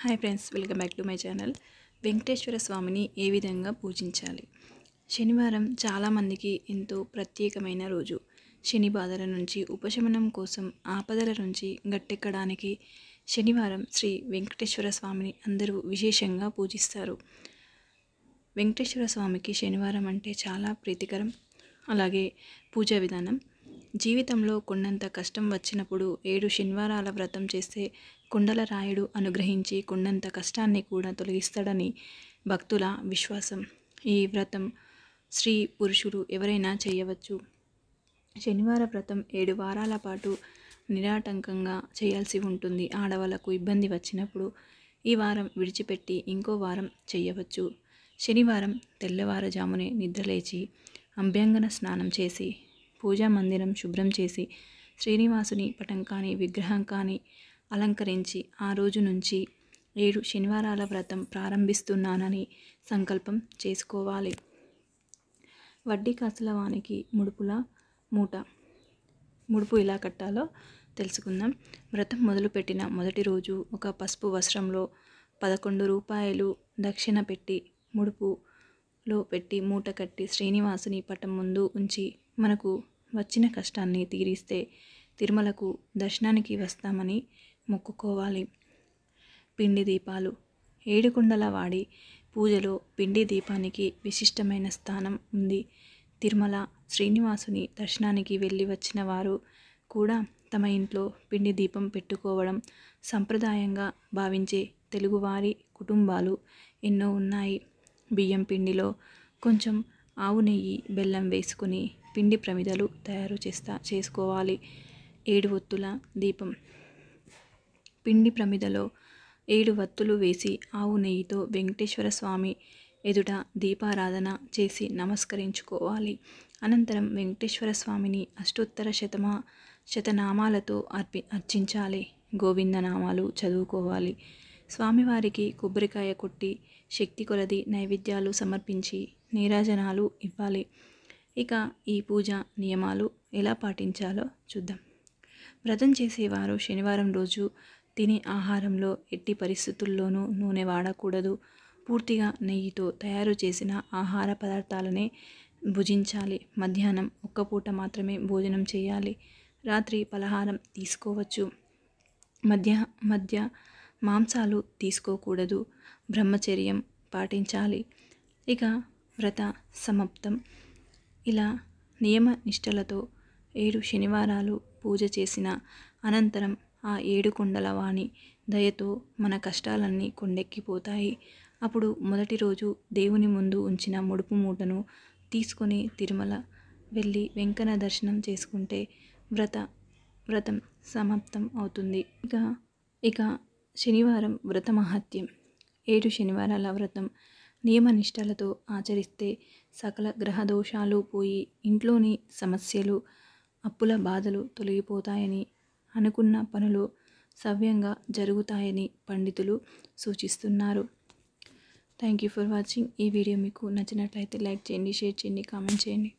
Hi friends, welcome back to my channel. Venkateswara స్వామిని ఏ విధంగా పూజించాలి? శనివారం చాలామందికి ఎంతో ప్రత్యేకమైన రోజు. శని బాధల నుంచి ఉపశమనం కోసం, ఆపదల నుంచి గట్టెక్కడానికి శనివారం శ్రీ వెంకటేశ్వర స్వామిని అందరూ విశేషంగా పూజిస్తారు. వెంకటేశ్వర స్వామికి శనివారం అంటే చాలా ప్రీతికరం. అలాగే పూజా విధానం. జీవితంలో కొండంత కష్టం వచ్చినప్పుడు 7 శనివారాల వ్రతం చేస్తే కొండల రాయుడు అనుగ్రహించి కొండంత కష్టాన్ని కూడా తొలగిస్తాడని భక్తుల విశ్వాసం. ఈ వ్రతం స్త్రీ పురుషులు ఎవరైనా చేయవచ్చు. శనివార వ్రతం 7 వారాల పాటు నిరాటంకంగా చేయాల్సి ఉంటుంది. ఆడవాళ్లకు ఇబ్బంది వచ్చినప్పుడు ఈ వారం విడిచిపెట్టి ఇంకో వారం చేయవచ్చు. శనివారం తెల్లవారుజామునే నిద్రలేచి అభ్యంగన స్నానం చేసి పూజా మందిరం శుభ్రం చేసి శ్రీనివాసుని పటం కానీ విగ్రహం కానీ అలంకరించి ఆ రోజు నుంచి 7 శనివారాల వ్రతం ప్రారంభిస్తున్నానని సంకల్పం చేసుకోవాలి. వడ్డీ కాసుల వానికి ముడుపుల మూట. ముడుపు ఎలా కట్టాలో తెలుసుకుందాం. వ్రతం మొదలుపెట్టిన మొదటి రోజు ఒక పసుపు వస్త్రంలో 11 రూపాయలు దక్షిణ పెట్టి ముడుపులో పెట్టి మూట కట్టి శ్రీనివాసుని పటం ముందు ఉంచి మనకు వచ్చిన కష్టాన్ని తీరిస్తే తిరుమలకు దర్శనానికి వస్తామని మొక్కుకోవాలి. పిండి దీపాలు. 7 కుండల వాడి పూజలో పిండి దీపానికి విశిష్టమైన స్థానం ఉంది. తిరుమల శ్రీనివాసుని దర్శనానికి వెళ్ళి వచ్చిన వారు కూడా తమ ఇంట్లో పిండి దీపం పెట్టుకోవడం సంప్రదాయంగా భావించే తెలుగువారి కుటుంబాలు ఎన్నో ఉన్నాయి. బియ్యం పిండిలో కొంచెం ఆవు నెయ్యి, బెల్లం వేసుకుని పిండి ప్రమిదలు తయారు చేసుకోవాలి. 7 ఒత్తుల దీపం. పిండి ప్రమిదలో 7 వత్తులు వేసి ఆవు నెయ్యితో వెంకటేశ్వర స్వామి ఎదుట దీపారాధన చేసి నమస్కరించుకోవాలి. అనంతరం వెంకటేశ్వర స్వామిని అష్టోత్తర శతనామాలతో అర్చించాలి. గోవిందనామాలు చదువుకోవాలి. స్వామివారికి కొబ్బరికాయ కొట్టి శక్తి కొలది నైవేద్యాలు సమర్పించి నీరాజనాలు ఇవ్వాలి. ఇక ఈ పూజ నియమాలు ఎలా పాటించాలో చూద్దాం. వ్రతం చేసేవారు శనివారం రోజు తినే ఆహారంలో ఎట్టి పరిస్థితుల్లోనూ నూనె వాడకూడదు. పూర్తిగా నెయ్యితో తయారు చేసిన ఆహార పదార్థాలనే భుజించాలి. మధ్యాహ్నం ఒక్క పూట మాత్రమే భోజనం చేయాలి. రాత్రి పలహారం తీసుకోవచ్చు. మధ్య మాంసాలు తీసుకోకూడదు. బ్రహ్మచర్యం పాటించాలి. ఇక వ్రత సమాప్తం. ఇలా నియమ నిష్టలతో 7 శనివారాలు పూజ చేసిన అనంతరం ఆ 7 కుండల వాణి దయతో మన కష్టాలన్నీ కొండెక్కిపోతాయి. అప్పుడు మొదటి రోజు దేవుని ముందు ఉంచిన ముడుపు మూటను తీసుకొని తిరుమల వెళ్ళి వెంకన్న దర్శనం చేసుకుంటే వ్రతం సమాప్తం అవుతుంది. ఇక శనివారం వ్రత మహత్యం. 7 శనివారాల వ్రతం నియమ నిష్టలతో ఆచరిస్తే సకల గ్రహ దోషాలు పోయి ఇంట్లోని సమస్యలు, అప్పుల బాధలు తొలగిపోతాయని, అనుకున్న పనులు సవ్యంగా జరుగుతాయని పండితులు సూచిస్తున్నారు. Thank you for watching. ఈ వీడియో మీకు నచ్చినట్లయితే లైక్ చేయండి, షేర్ చేయండి, కామెంట్ చేయండి.